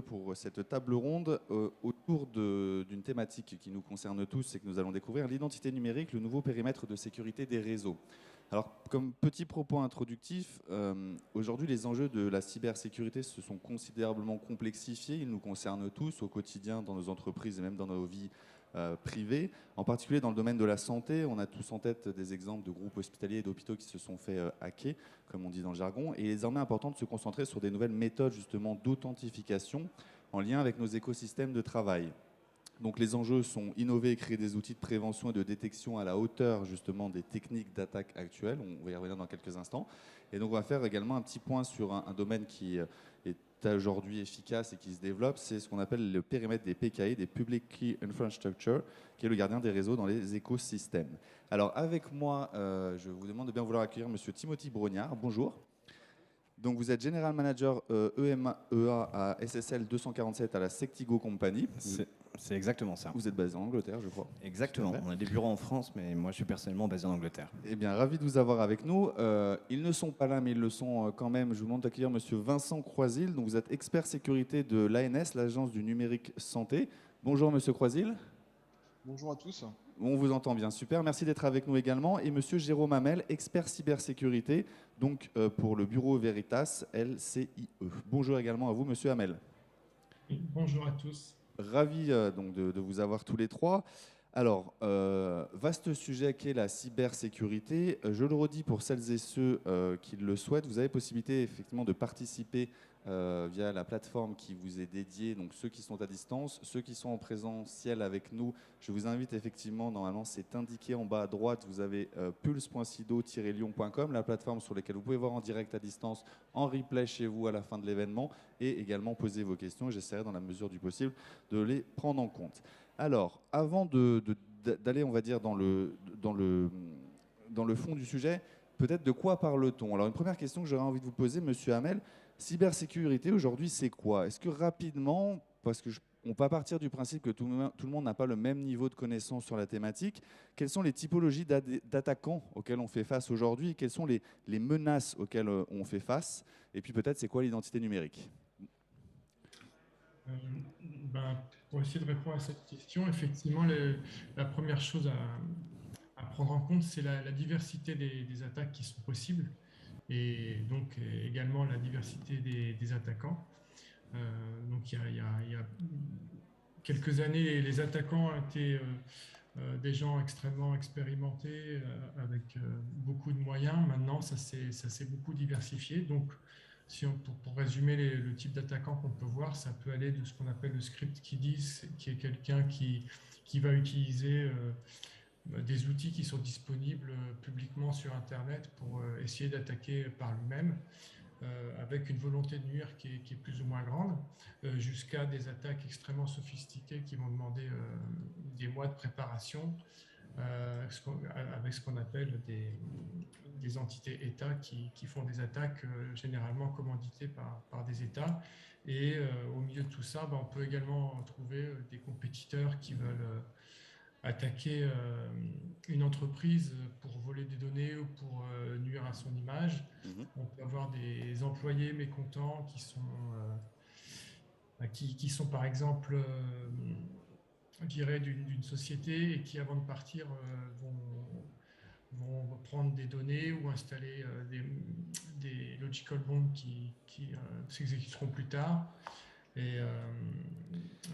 pour cette table ronde autour d'une thématique qui nous concerne tous, c'est que nous allons découvrir l'identité numérique, le nouveau périmètre de sécurité des réseaux. Alors, comme petit propos introductif, aujourd'hui les enjeux de la cybersécurité se sont considérablement complexifiés. Ils nous concernent tous au quotidien dans nos entreprises et même dans nos vies privées. En particulier dans le domaine de la santé, on a tous en tête des exemples de groupes hospitaliers et d'hôpitaux qui se sont fait hacker, comme on dit dans le jargon. Et il est désormais important de se concentrer sur des nouvelles méthodes justement d'authentification en lien avec nos écosystèmes de travail. Donc les enjeux sont innover et créer des outils de prévention et de détection à la hauteur justement des techniques d'attaque actuelles. On va y revenir dans quelques instants. Et donc on va faire également un petit point sur un domaine qui est aujourd'hui efficace et qui se développe, c'est ce qu'on appelle le périmètre des PKI, des Public Key Infrastructure, qui est le gardien des réseaux dans les écosystèmes. Alors avec moi, je vous demande de bien vouloir accueillir Monsieur Timothy Brognard. Bonjour. Donc vous êtes General Manager EMEA à SSL 247 à la Sectigo Company. C'est exactement ça. Vous êtes basé en Angleterre, je crois. Exactement. On a des bureaux en France, mais moi je suis personnellement basé en Angleterre. Eh bien, ravi de vous avoir avec nous. Ils ne sont pas là, mais ils le sont quand même. Je vous demande d'accueillir Monsieur Vincent Croisil. Donc vous êtes expert sécurité de l'ANS, l'Agence du numérique santé. Bonjour Monsieur Croisil. Bonjour à tous. On vous entend bien, super. Merci d'être avec nous également. Et Monsieur Jérôme Hamel, expert cybersécurité, donc pour le bureau Veritas LCIE. Bonjour également à vous, Monsieur Hamel. Bonjour à tous. Ravi donc de vous avoir tous les trois. Alors, vaste sujet qu'est la cybersécurité. Je le redis pour celles et ceux qui le souhaitent, vous avez possibilité effectivement de participer via la plateforme qui vous est dédiée, donc ceux qui sont à distance, ceux qui sont en présentiel avec nous. Je vous invite effectivement, normalement c'est indiqué en bas à droite, vous avez pulse.sido-lyon.com, la plateforme sur laquelle vous pouvez voir en direct à distance, en replay chez vous à la fin de l'événement, et également poser vos questions. J'essaierai dans la mesure du possible de les prendre en compte. Alors, avant d'aller, on va dire, dans le fond du sujet, peut-être de quoi parle-t-on? Alors, une première question que j'aurais envie de vous poser, Monsieur Hamel, cybersécurité, aujourd'hui, c'est quoi? Est-ce que rapidement, parce que on peut partir du principe que tout le monde n'a pas le même niveau de connaissance sur la thématique, quelles sont les typologies d'attaquants auxquels on fait face aujourd'hui? Quelles sont les menaces auxquelles on fait face? Et puis peut-être, c'est quoi l'identité numérique? Pour essayer de répondre à cette question, effectivement, la première chose à prendre en compte, c'est la diversité des attaques qui sont possibles et donc également la diversité des attaquants. Donc il y a quelques années, les attaquants étaient des gens extrêmement expérimentés avec beaucoup de moyens. Maintenant, ça s'est beaucoup diversifié. Donc, pour résumer le type d'attaquant qu'on peut voir, ça peut aller de ce qu'on appelle le script kiddie, qui est quelqu'un qui va utiliser des outils qui sont disponibles publiquement sur Internet pour essayer d'attaquer par lui-même, avec une volonté de nuire qui est plus ou moins grande, jusqu'à des attaques extrêmement sophistiquées qui vont demander des mois de préparation, avec ce qu'on appelle des entités États qui font des attaques généralement commanditées par des États. Et au milieu de tout ça, on peut également trouver des compétiteurs qui veulent attaquer une entreprise pour voler des données ou pour nuire à son image. On peut avoir des employés mécontents qui sont par exemple je dirais, d'une société et qui, avant de partir, vont prendre des données ou installer des logical bombs qui s'exécuteront plus tard. Et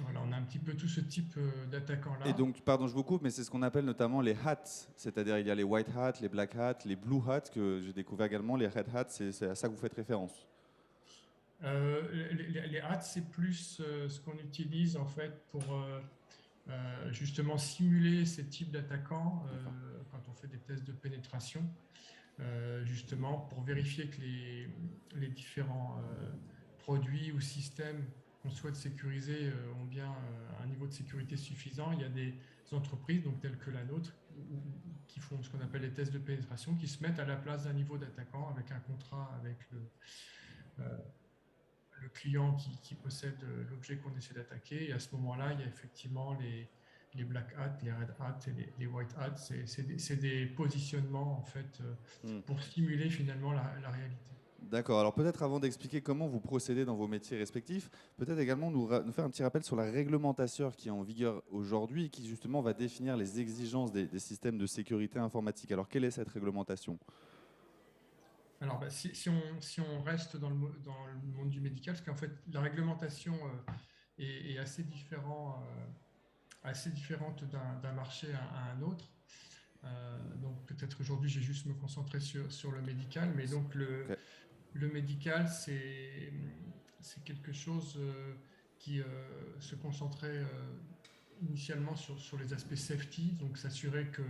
voilà, on a un petit peu tout ce type d'attaquants-là. Et donc, pardon, je vous coupe, mais c'est ce qu'on appelle notamment les hats. C'est-à-dire, il y a les white hats, les black hats, les blue hats, que j'ai découvert également, les red hats, c'est à ça que vous faites référence. Les hats, c'est plus ce qu'on utilise en fait pour justement simuler ces types d'attaquants quand on fait des tests de pénétration, justement pour vérifier que les différents produits ou systèmes qu'on souhaite sécuriser ont bien un niveau de sécurité suffisant. Il y a des entreprises, donc telles que la nôtre, qui font ce qu'on appelle les tests de pénétration, qui se mettent à la place d'un niveau d'attaquant avec un contrat avec le client qui possède l'objet qu'on essaie d'attaquer. Et à ce moment-là, il y a effectivement les black hats, les red hats et les white hats. C'est des positionnements en fait pour simuler finalement la réalité. D'accord. Alors peut-être avant d'expliquer comment vous procédez dans vos métiers respectifs, peut-être également nous faire un petit rappel sur la réglementation qui est en vigueur aujourd'hui et qui justement va définir les exigences des systèmes de sécurité informatique. Alors quelle est cette réglementation? Alors, bah, si on reste dans le monde du médical, parce qu'en fait, la réglementation est assez différente d'un marché à un autre. Donc, peut-être aujourd'hui, j'ai juste me concentrer sur le médical, mais donc Ok. le médical, c'est quelque chose qui se concentrait initialement sur les aspects safety, donc s'assurer que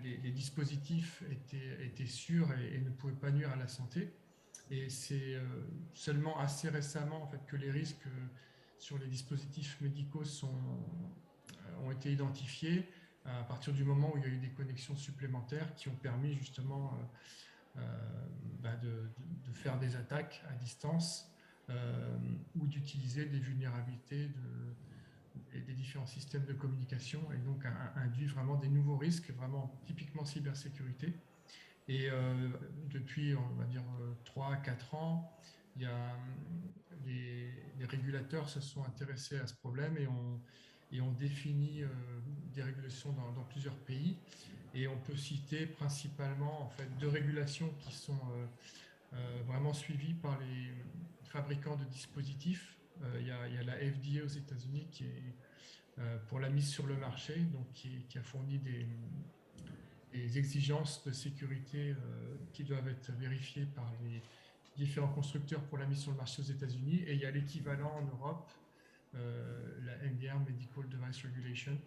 les dispositifs étaient sûrs et ne pouvaient pas nuire à la santé. Et c'est seulement assez récemment en fait, que les risques sur les dispositifs médicaux ont été identifiés à partir du moment où il y a eu des connexions supplémentaires qui ont permis justement de faire des attaques à distance ou d'utiliser des vulnérabilités des différents systèmes de communication et donc induit vraiment des nouveaux risques, vraiment typiquement cybersécurité. Et depuis, on va dire, 3 à 4 ans, il y a, les régulateurs se sont intéressés à ce problème et ont défini des régulations dans plusieurs pays. Et on peut citer principalement en fait, 2 régulations qui sont vraiment suivies par les fabricants de dispositifs. Il y a la FDA aux États-Unis qui est pour la mise sur le marché, donc qui a fourni des exigences de sécurité qui doivent être vérifiées par les différents constructeurs pour la mise sur le marché aux États-Unis. Et il y a l'équivalent en Europe, la MDR, Medical Device Regulation,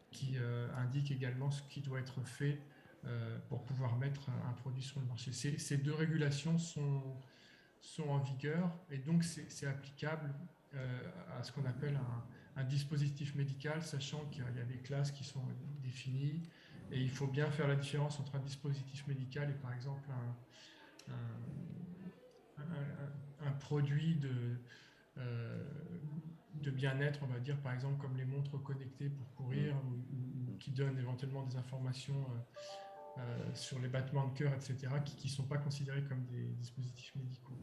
qui indique également ce qui doit être fait pour pouvoir mettre un produit sur le marché. Ces 2 régulations sont en vigueur et donc c'est applicable à ce qu'on appelle un dispositif médical, sachant qu'il y a des classes qui sont définies et il faut bien faire la différence entre un dispositif médical et par exemple un produit euh, de bien-être, on va dire, par exemple comme les montres connectées pour courir ou qui donnent éventuellement des informations sur les battements de cœur, etc., qui ne sont pas considérés comme des dispositifs médicaux.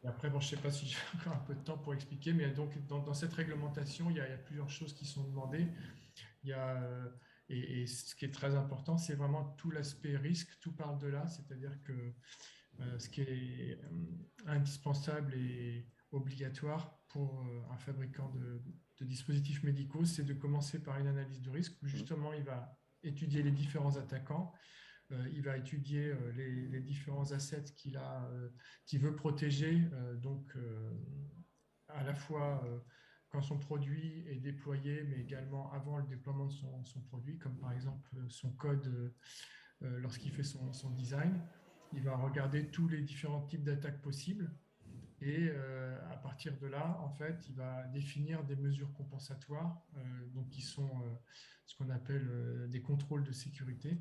Et après, bon, je ne sais pas si j'ai encore un peu de temps pour expliquer, mais donc dans cette réglementation, il y a plusieurs choses qui sont demandées. Il y a, et ce qui est très important, c'est vraiment tout l'aspect risque, tout parle de là, c'est-à-dire que ce qui est indispensable et obligatoire pour un fabricant de dispositifs médicaux, c'est de commencer par une analyse de risque où justement il va étudier les différents attaquants, il va étudier les différents assets qu'il veut protéger, donc à la fois quand son produit est déployé, mais également avant le déploiement de son produit, comme par exemple son code lorsqu'il fait son design. Il va regarder tous les différents types d'attaques possibles et à partir de là, en fait, il va définir des mesures compensatoires, donc qui sont ce qu'on appelle des contrôles de sécurité,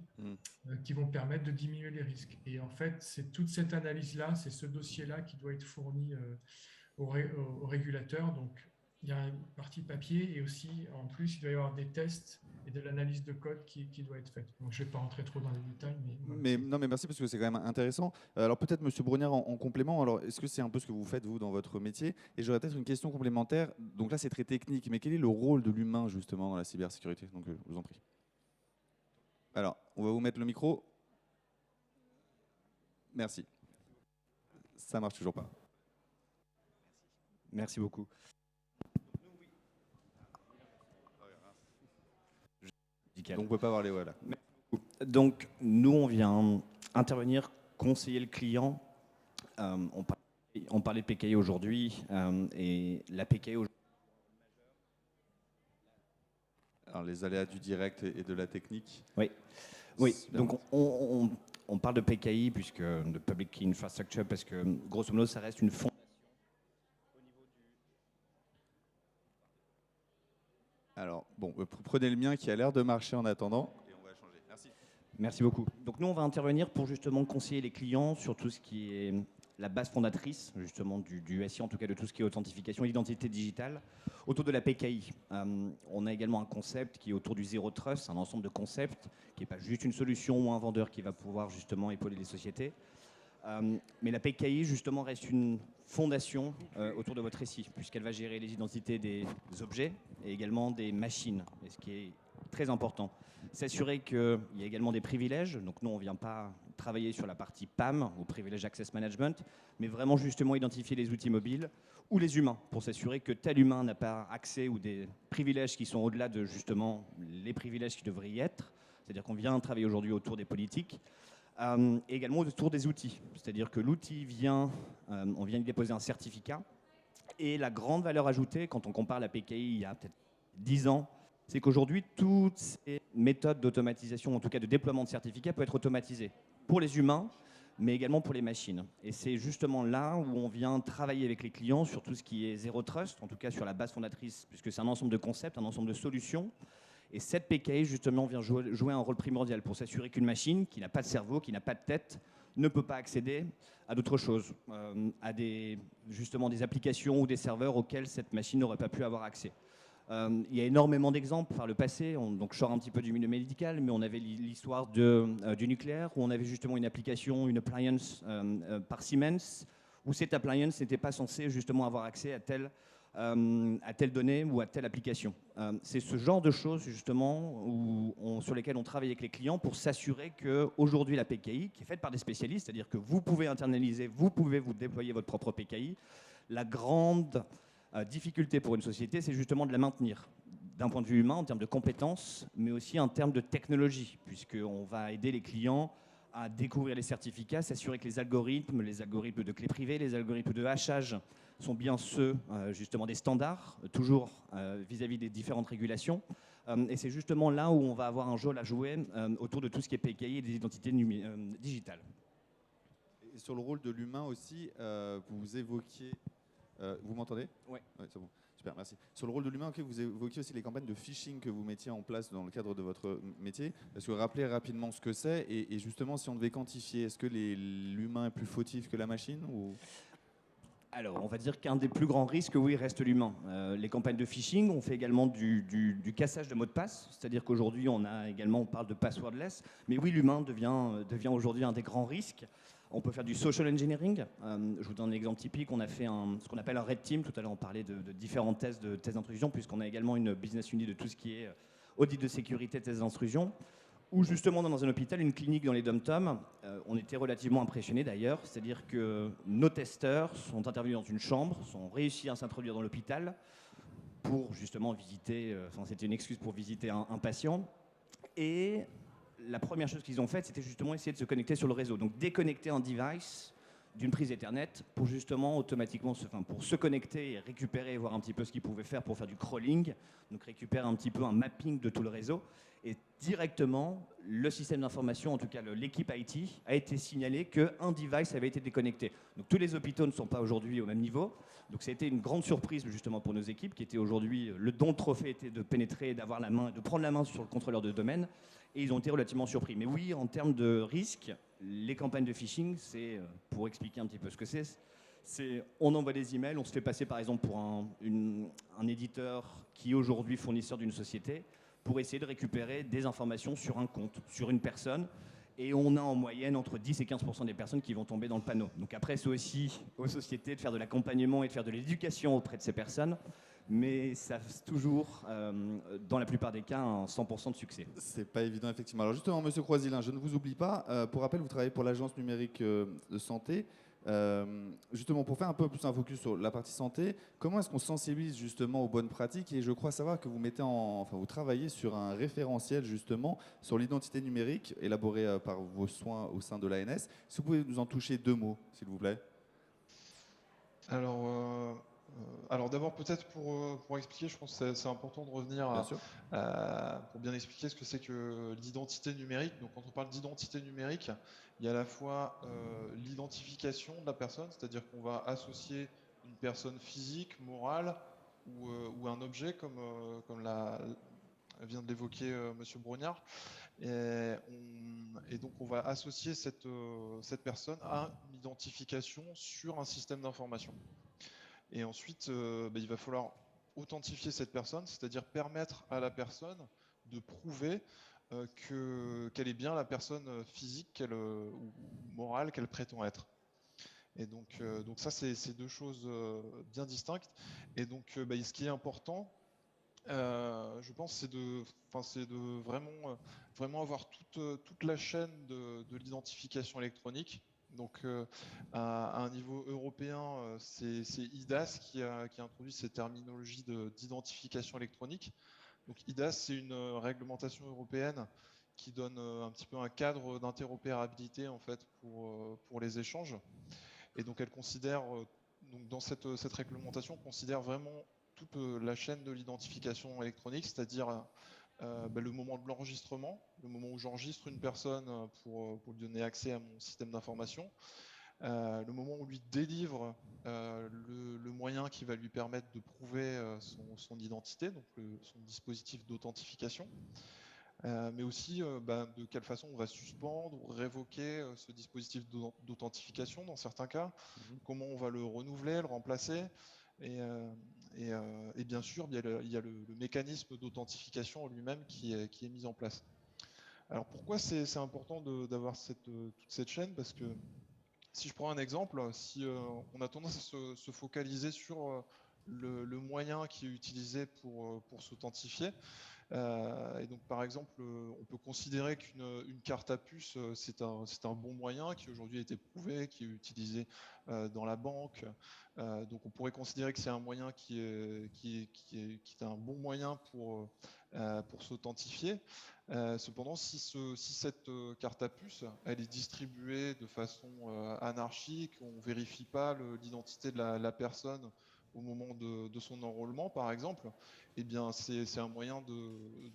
qui vont permettre de diminuer les risques. Et en fait, c'est toute cette analyse-là, c'est ce dossier-là qui doit être fourni au régulateur. Donc, il y a une partie papier et aussi, en plus, il doit y avoir des tests et de l'analyse de code qui doit être faite. Donc, je ne vais pas rentrer trop dans les détails, mais voilà. Mais non, mais merci parce que c'est quand même intéressant. Alors peut-être Monsieur Brognard en complément. Alors est-ce que c'est un peu ce que vous faites vous dans votre métier? Et j'aurais peut-être une question complémentaire. Donc là c'est très technique, mais quel est le rôle de l'humain justement dans la cybersécurité? Donc je vous en prie. Alors on va vous mettre le micro. Merci. Ça marche toujours pas. Merci beaucoup. Donc on peut pas parler voilà. Donc, nous, on vient intervenir, conseiller le client. On parlait de PKI aujourd'hui, et la PKI aujourd'hui. Alors les aléas du direct et de la technique. Oui, oui. Donc on parle de PKI, puisque de Public Key Infrastructure, parce que grosso modo, ça reste une fondation. Alors bon, prenez le mien qui a l'air de marcher en attendant. Et on va changer. Merci. Merci beaucoup. Donc nous, on va intervenir pour justement conseiller les clients sur tout ce qui est la base fondatrice justement du SI, en tout cas de tout ce qui est authentification et identité digitale, autour de la PKI. On a également un concept qui est autour du Zero Trust, un ensemble de concepts qui n'est pas juste une solution ou un vendeur qui va pouvoir justement épauler les sociétés. Mais la PKI, justement, reste une fondation autour de votre récit, puisqu'elle va gérer les identités des objets et également des machines, et ce qui est très important. S'assurer qu'il y a également des privilèges. Donc nous, on ne vient pas travailler sur la partie PAM, ou Privilege Access Management, mais vraiment justement identifier les outils mobiles ou les humains, pour s'assurer que tel humain n'a pas accès ou des privilèges qui sont au-delà de justement les privilèges qui devraient y être. C'est-à-dire qu'on vient travailler aujourd'hui autour des politiques, et également autour des outils. C'est-à-dire que l'outil vient, on vient y déposer un certificat, et la grande valeur ajoutée, quand on compare la PKI il y a peut-être 10 ans, c'est qu'aujourd'hui, toutes ces méthodes d'automatisation, en tout cas de déploiement de certificats, peuvent être automatisées pour les humains, mais également pour les machines. Et c'est justement là où on vient travailler avec les clients sur tout ce qui est Zero Trust, en tout cas sur la base fondatrice, puisque c'est un ensemble de concepts, un ensemble de solutions. Et cette PKI, justement, vient jouer un rôle primordial pour s'assurer qu'une machine qui n'a pas de cerveau, qui n'a pas de tête, ne peut pas accéder à d'autres choses, à justement des applications ou des serveurs auxquels cette machine n'aurait pas pu avoir accès. Il y a énormément d'exemples par le passé, donc je sors un petit peu du milieu médical, mais on avait l'histoire du nucléaire, où on avait justement une application, une appliance par Siemens, où cette appliance n'était pas censée justement avoir accès à telle donnée ou à telle application. C'est ce genre de choses justement sur lesquelles on travaille avec les clients pour s'assurer qu'aujourd'hui la PKI, qui est faite par des spécialistes, c'est-à-dire que vous pouvez internaliser, vous pouvez vous déployer votre propre PKI, la grande difficulté pour une société, c'est justement de la maintenir d'un point de vue humain, en termes de compétences, mais aussi en termes de technologie, puisqu'on va aider les clients à découvrir les certificats, s'assurer que les algorithmes de clés privées, les algorithmes de hachage sont bien ceux justement des standards, toujours vis-à-vis des différentes régulations. Et c'est justement là où on va avoir un rôle à jouer autour de tout ce qui est PKI et des identités digitales. Et sur le rôle de l'humain aussi, vous évoquiez... vous m'entendez ? Oui. Ouais, c'est bon. Super, merci. Sur le rôle de l'humain, vous évoquiez aussi les campagnes de phishing que vous mettiez en place dans le cadre de votre métier. Est-ce que vous rappelez rapidement ce que c'est et justement, si on devait quantifier, est-ce que l'humain est plus fautif que la machine ou... Alors, on va dire qu'un des plus grands risques, oui, reste l'humain. Les campagnes de phishing, on fait également du cassage de mots de passe, c'est-à-dire qu'aujourd'hui, on parle de passwordless, mais oui, l'humain devient aujourd'hui un des grands risques. On peut faire du social engineering. Je vous donne un exemple typique. On a fait ce qu'on appelle un red team. Tout à l'heure, on parlait de différents tests d'intrusion, puisqu'on a également une business unit de tout ce qui est audit de sécurité, tests d'intrusion. Ou justement, dans un hôpital, une clinique dans les dom-toms, on était relativement impressionnés d'ailleurs. C'est-à-dire que nos testeurs sont intervenus dans une chambre, ont réussi à s'introduire dans l'hôpital pour justement visiter, c'était une excuse pour visiter un patient. Et la première chose qu'ils ont faite, c'était justement essayer de se connecter sur le réseau. Donc déconnecter un device d'une prise Ethernet pour justement automatiquement pour se connecter et récupérer et voir un petit peu ce qu'ils pouvaient faire pour faire du crawling, donc récupérer un petit peu un mapping de tout le réseau. Et directement, le système d'information, en tout cas l'équipe IT, a été signalé qu'un device avait été déconnecté. Donc tous les hôpitaux ne sont pas aujourd'hui au même niveau. Donc ça a été une grande surprise justement pour nos équipes qui étaient aujourd'hui, dont le trophée était de pénétrer, d'avoir la main, de prendre la main sur le contrôleur de domaine. Et ils ont été relativement surpris. Mais oui, en termes de risque, les campagnes de phishing, c'est, pour expliquer un petit peu ce que c'est on envoie des emails, on se fait passer par exemple pour un éditeur qui est aujourd'hui fournisseur d'une société pour essayer de récupérer des informations sur un compte, sur une personne. Et on a en moyenne entre 10 et 15% des personnes qui vont tomber dans le panneau. Donc après, c'est aussi aux sociétés de faire de l'accompagnement et de faire de l'éducation auprès de ces personnes. Mais ça fait toujours, dans la plupart des cas, un 100% de succès. C'est pas évident, effectivement. Alors justement, Monsieur Croisilin, je ne vous oublie pas. Pour rappel, vous travaillez pour l'Agence numérique de santé. Justement, pour faire un peu plus un focus sur la partie santé, comment est-ce qu'on sensibilise justement aux bonnes pratiques? Et je crois savoir que vous travaillez sur un référentiel justement sur l'identité numérique élaboré par vos soins au sein de l'ANS. Si vous pouvez nous en toucher 2 mots, s'il vous plaît. Alors d'abord peut-être pour expliquer, je pense que c'est important de revenir Bien sûr. pour bien expliquer ce que c'est que l'identité numérique. Donc quand on parle d'identité numérique, il y a à la fois l'identification de la personne, c'est-à-dire qu'on va associer une personne physique, morale ou un objet comme vient de l'évoquer Monsieur Brognard. Et donc on va associer cette personne à une identification sur un système d'information. Et ensuite, il va falloir authentifier cette personne, c'est-à-dire permettre à la personne de prouver qu'elle est bien la personne physique ou morale qu'elle prétend être. Et donc ça, c'est deux choses bien distinctes. Et donc, ce qui est important, je pense, c'est de vraiment avoir toute la chaîne de l'identification électronique. Donc, à un niveau européen, c'est IDAS qui a introduit ces terminologies d'identification électronique. Donc, IDAS, c'est une réglementation européenne qui donne un petit peu un cadre d'interopérabilité en fait pour les échanges. Et donc, elle considère, donc dans cette réglementation, on considère vraiment toute la chaîne de l'identification électronique, c'est-à-dire le moment de l'enregistrement, le moment où j'enregistre une personne pour lui donner accès à mon système d'information, le moment où on lui délivre le moyen qui va lui permettre de prouver son identité, donc son dispositif d'authentification, mais aussi de quelle façon on va suspendre ou révoquer ce dispositif d'authentification dans certains cas, comment on va le renouveler, le remplacer, et bien sûr, il y a le mécanisme d'authentification en lui-même qui est mis en place. Alors pourquoi c'est important d'avoir toute cette chaîne? Parce que si je prends un exemple, si on a tendance à se focaliser sur le moyen qui est utilisé pour s'authentifier, et donc, par exemple, on peut considérer qu'une carte à puce, c'est un bon moyen qui aujourd'hui a été prouvé, qui est utilisé dans la banque. Donc, on pourrait considérer que c'est un moyen qui est un bon moyen pour s'authentifier. Cependant, si cette carte à puce, elle est distribuée de façon anarchique, on ne vérifie pas l'identité de la personne au moment de son enrôlement, par exemple, eh bien, c'est un moyen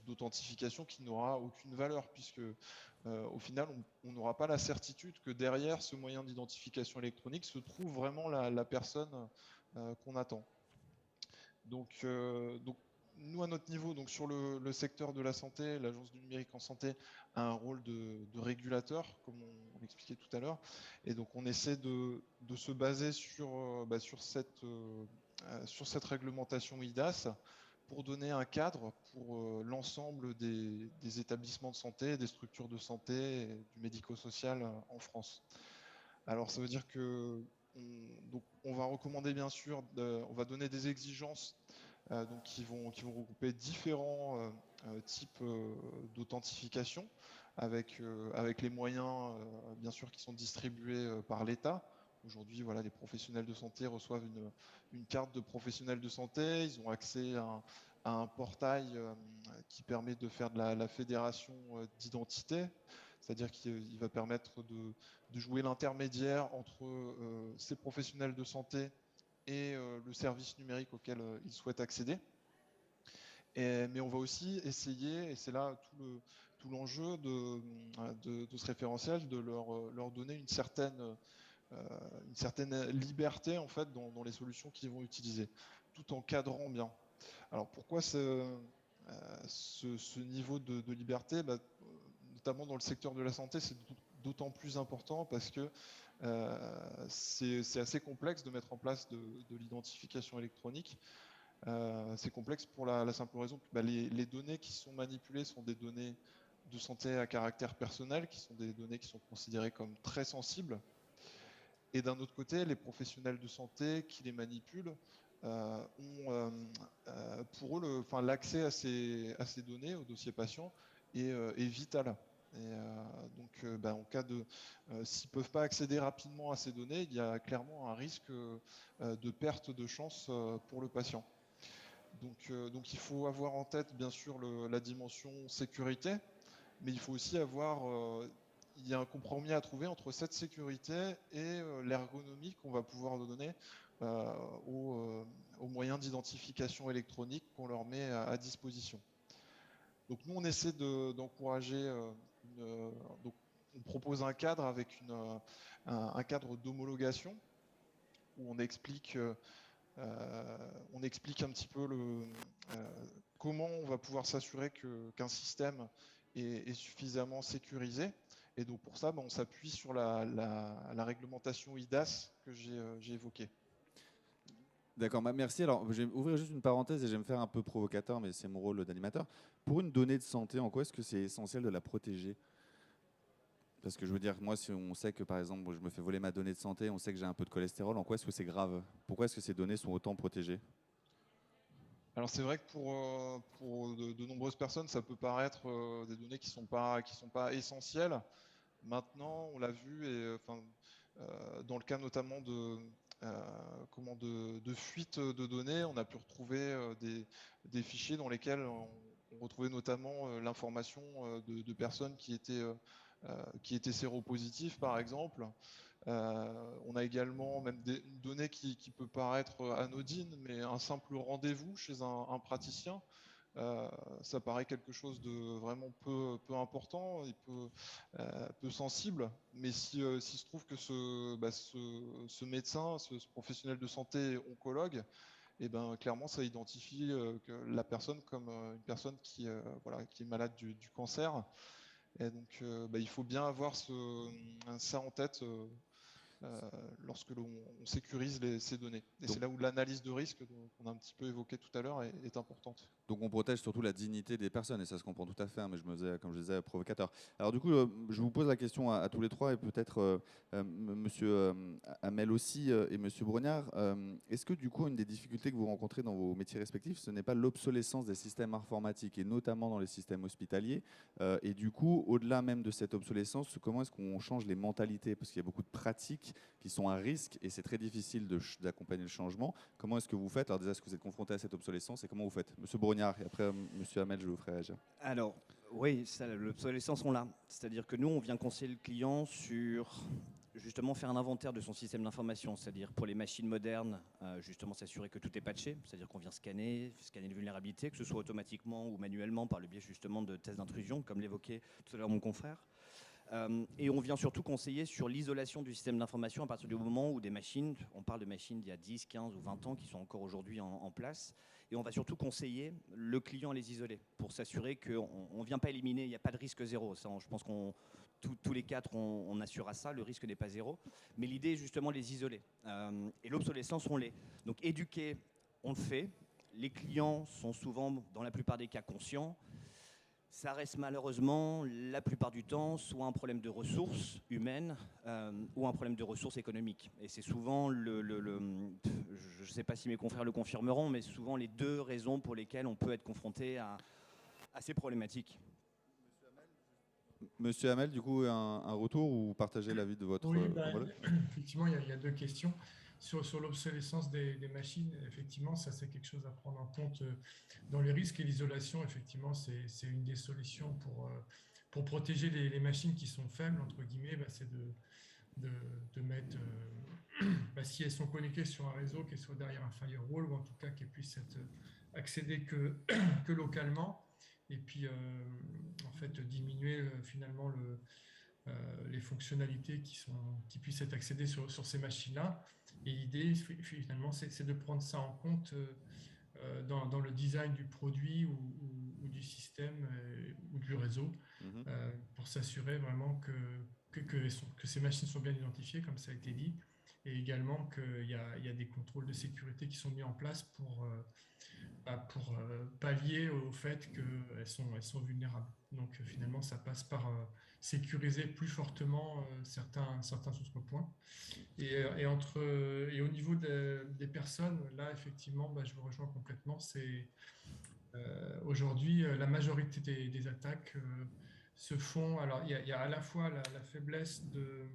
d'authentification qui n'aura aucune valeur, puisque au final, on n'aura pas la certitude que derrière ce moyen d'identification électronique se trouve vraiment la personne qu'on attend. Donc, nous, à notre niveau, donc sur le secteur de la santé, l'Agence du numérique en santé a un rôle de régulateur, comme on l'expliquait tout à l'heure. Et donc, on essaie de se baser sur cette réglementation IDAS pour donner un cadre pour l'ensemble des établissements de santé, des structures de santé, et du médico-social en France. Alors, ça veut dire que on va recommander, bien sûr, on va donner des exigences donc qui vont regrouper différents types d'authentification avec les moyens, bien sûr, qui sont distribués par l'État. Aujourd'hui, voilà, les professionnels de santé reçoivent une carte de professionnel de santé. Ils ont accès à un portail qui permet de faire de la fédération d'identité, c'est-à-dire qu'il va permettre de jouer l'intermédiaire entre ces professionnels de santé et le service numérique auquel ils souhaitent accéder. Mais on va aussi essayer, et c'est là tout l'enjeu de ce référentiel, de leur donner une certaine liberté en fait dans les solutions qu'ils vont utiliser, tout en cadrant bien. Alors pourquoi ce niveau de liberté? Notamment dans le secteur de la santé, c'est d'autant plus important parce que c'est assez complexe de mettre en place de l'identification électronique. C'est complexe pour la simple raison que les données qui sont manipulées sont des données de santé à caractère personnel, qui sont des données qui sont considérées comme très sensibles. Et d'un autre côté, les professionnels de santé qui les manipulent ont pour eux l'accès à ces données, aux dossiers patients, est vital. Et donc, en cas s'ils ne peuvent pas accéder rapidement à ces données, il y a clairement un risque de perte de chance pour le patient. Donc, il faut avoir en tête, bien sûr, la dimension sécurité, mais il faut aussi il y a un compromis à trouver entre cette sécurité et l'ergonomie qu'on va pouvoir donner aux moyens d'identification électronique qu'on leur met à disposition. Donc nous, on essaie d'encourager, donc on propose un cadre avec un cadre d'homologation où on explique un petit peu comment on va pouvoir s'assurer qu'un système est suffisamment sécurisé. Et donc pour ça, on s'appuie sur la réglementation IDAS que j'ai évoquée. D'accord, merci. Alors, je vais ouvrir juste une parenthèse et je vais me faire un peu provocateur, mais c'est mon rôle d'animateur. Pour une donnée de santé, en quoi est-ce que c'est essentiel de la protéger? Parce que je veux dire, moi, si on sait que par exemple, je me fais voler ma donnée de santé, on sait que j'ai un peu de cholestérol, en quoi est-ce que c'est grave? Pourquoi est-ce que ces données sont autant protégées? Alors c'est vrai que pour de nombreuses personnes, ça peut paraître des données qui sont pas essentielles. Maintenant, on l'a vu, dans le cas notamment de fuite de données, on a pu retrouver des fichiers dans lesquels on retrouvait notamment l'information de personnes qui étaient séropositives, par exemple. On a également même une donnée qui peut paraître anodine, mais un simple rendez-vous chez un praticien. Euh, Ça paraît quelque chose de vraiment peu important et peu sensible. Mais si se trouve que ce médecin, ce professionnel de santé oncologue, et ben, clairement, ça identifie que la personne comme une personne voilà, qui est malade du cancer. Et donc, il faut bien avoir ça en tête euh, lorsque on sécurise ces données. Et Donc, c'est là où l'analyse de risque qu'on a un petit peu évoqué tout à l'heure est importante. Donc on protège surtout la dignité des personnes, et ça se comprend tout à fait, hein, mais je me faisais, comme je disais, provocateur. Alors du coup, je vous pose la question à tous les trois, et peut-être Monsieur Hamel aussi, et Monsieur Brognard. Est-ce que du coup, une des difficultés que vous rencontrez dans vos métiers respectifs, ce n'est pas l'obsolescence des systèmes informatiques, et notamment dans les systèmes hospitaliers? Et du coup, au-delà même de cette obsolescence, comment est-ce qu'on change les mentalités? Parce qu'il y a beaucoup de pratiques qui sont à risque, et c'est très difficile d'accompagner le changement. Comment est-ce que vous faites? Alors déjà, est-ce que vous êtes confronté à cette obsolescence, et comment vous faites? Monsieur Brognard, et après Monsieur Hamel, je vous ferai réagir. Alors, oui, l'obsolescence, on l'a. C'est-à-dire que nous, on vient conseiller le client sur justement faire un inventaire de son système d'information, c'est-à-dire pour les machines modernes, justement s'assurer que tout est patché, c'est-à-dire qu'on vient scanner les vulnérabilités, que ce soit automatiquement ou manuellement par le biais justement de tests d'intrusion, comme l'évoquait tout à l'heure mon confrère. Et on vient surtout conseiller sur l'isolation du système d'information à partir du moment où des machines, on parle de machines d'il y a 10, 15 ou 20 ans qui sont encore aujourd'hui en place, et on va surtout conseiller le client à les isoler pour s'assurer qu'on ne vient pas éliminer, il n'y a pas de risque zéro. Ça, je pense qu'on tous les quatre, on assurera ça, le risque n'est pas zéro, mais l'idée est justement de les isoler. Et l'obsolescence, on l'est. Donc éduquer, on le fait. Les clients sont souvent, dans la plupart des cas, conscients. Ça reste malheureusement, la plupart du temps, soit un problème de ressources humaines ou un problème de ressources économiques. Et c'est souvent, je ne sais pas si mes confrères le confirmeront, mais souvent les deux raisons pour lesquelles on peut être confronté à ces problématiques. Monsieur Hamel, du coup, un retour ou partagez l'avis de votre Oui, homologue? effectivement, il y a deux questions. Sur l'obsolescence des machines, effectivement, ça c'est quelque chose à prendre en compte dans les risques, et l'isolation, effectivement, c'est une des solutions pour protéger les machines qui sont faibles, entre guillemets, c'est de mettre, si elles sont connectées sur un réseau, qu'elles soient derrière un firewall, ou en tout cas qu'elles puissent être accédées que localement, et puis en fait diminuer finalement les fonctionnalités qui puissent être accédées sur ces machines-là. Et l'idée, finalement, c'est de prendre ça en compte dans le design du produit ou du système ou du réseau, pour s'assurer vraiment que ces machines sont bien identifiées, comme ça a été dit, et également qu'il y a des contrôles de sécurité qui sont mis en place pour pallier au fait qu'elles sont vulnérables. Donc finalement, ça passe par sécuriser plus fortement certains autres points. Et au niveau des personnes, là, effectivement, je vous rejoins complètement. C'est aujourd'hui, la majorité des attaques se font. Alors, il y a à la fois la faiblesse de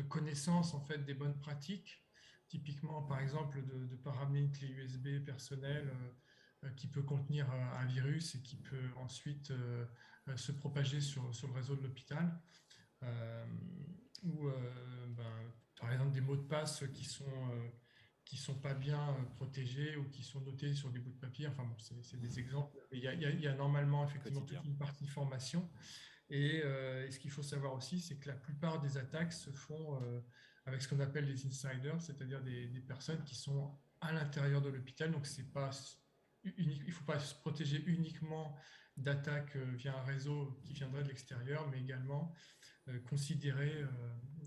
connaissance en fait des bonnes pratiques. Typiquement, par exemple, de ne pas ramener une clé USB personnelle qui peut contenir un virus et qui peut ensuite se propager sur le réseau de l'hôpital. Euh, ou par exemple des mots de passe qui sont pas bien protégés ou qui sont notés sur des bouts de papier. Enfin bon, c'est des exemples. Il y a normalement effectivement toute une partie formation. Et ce qu'il faut savoir aussi, c'est que la plupart des attaques se font avec ce qu'on appelle les insiders, c'est-à-dire des personnes qui sont à l'intérieur de l'hôpital. Donc c'est pas unique, il ne faut pas se protéger uniquement d'attaques via un réseau qui viendrait de l'extérieur, mais également considérer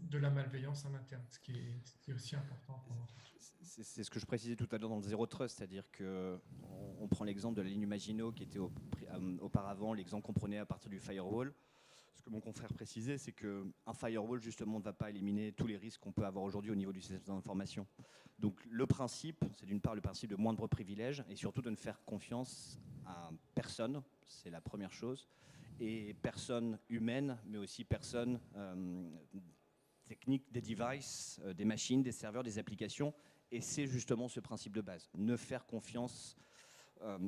de la malveillance en interne, ce qui est aussi important. C'est ce que je précisais tout à l'heure dans le Zero Trust, c'est-à-dire qu'on prend l'exemple de la ligne Maginot qui était auparavant l'exemple qu'on prenait à partir du firewall. Ce que mon confrère précisait, c'est qu'un firewall, justement, ne va pas éliminer tous les risques qu'on peut avoir aujourd'hui au niveau du système d'information. Donc le principe, c'est d'une part le principe de moindre privilège et surtout de ne faire confiance à personne, c'est la première chose, et personne humaine, mais aussi personne technique, des devices, des machines, des serveurs, des applications. Et c'est justement ce principe de base, ne faire confiance